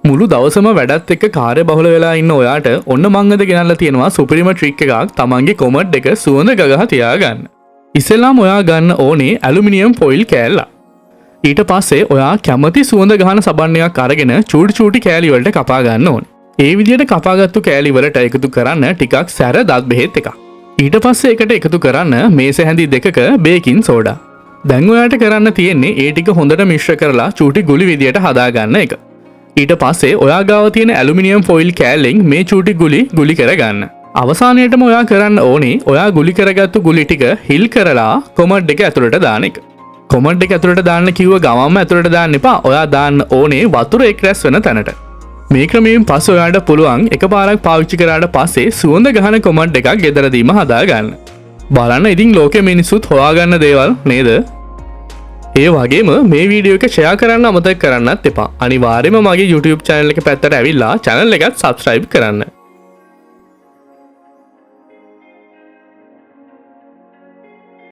මුළු දවසම වැඩත් එක්ක කාර්ය බහුල වෙලා ඉන්න ඔයාට ඔන්න මං අද ගෙනල්ලා තියෙනවා සුපිරිම ට්‍රික් එකක් තමන්ගේ කොමඩ් එක සුවඳ ගගහ තියාගන්න. ඉස්සෙල්ලාම ඔයා ගන්න ඕනේ ඇලුමිනියම් ෆොයිල් කෑල්ලක්. ඊට පස්සේ ඔයා කැමති සුවඳ ගහන සබන්නයක් අරගෙන චූටි චූටි කෑලි වලට කපා ගන්න ඕනේ. ඒ විදිහට කපාගත්තු කෑලි වලට එකතු කරන්න ටිකක් සැර දත් බෙහෙත් එකක්. ඊට පස්සේ එකට එකතු කරන්න මේස හැඳි දෙකක බේකින් සෝඩා. දැන් ඔයාට කරන්න තියෙන්නේ ඒ ටික හොඳට මිශ්‍ර කරලා චූටි ගුලි විදියට හදාගන්න එක. ඊට පස්සේ ඔයා ගාව තියෙන ඇලුමිනියම් ෆොයිල් කෑල්ලෙන් මේ චූටි ගුලි කරගන්න. අවසානයේටම ඔයා කරන්න ඕනේ ඔයා ගුලි කරගත්තු ගුලි ටික හිල් කරලා කොමඩ් එක ඇතුළට දාන එක. කොමඩ් එක ඇතුළට දාන්න කිව්ව ගමන්ම ඇතුළට දාන්න එපා. ඔයා දාන්න ඕනේ වතුර එක් රැස් වෙන තැනට. මේ ක්‍රමයෙන් පස්සේ ඔයාට පුළුවන් එකපාරක් පාවිච්චි කරාට පස්සේ සුවඳ ගහන කොමඩ් එකක් ගෙදරදීම හදාගන්න. බලන්න ඉතින් ලෝකෙ මිනිස්සුත් හොයාගන්න දේවල් නේද? ඒ වගේම මේ වීඩියෝ එක ෂෙයා කරන්න අමතක කරන්නත් එපා. අනිවාර්යයෙන්ම මගේ YouTube channel එක පැත්තට ඇවිල්ලා channel එකත් subscribe කරන්න.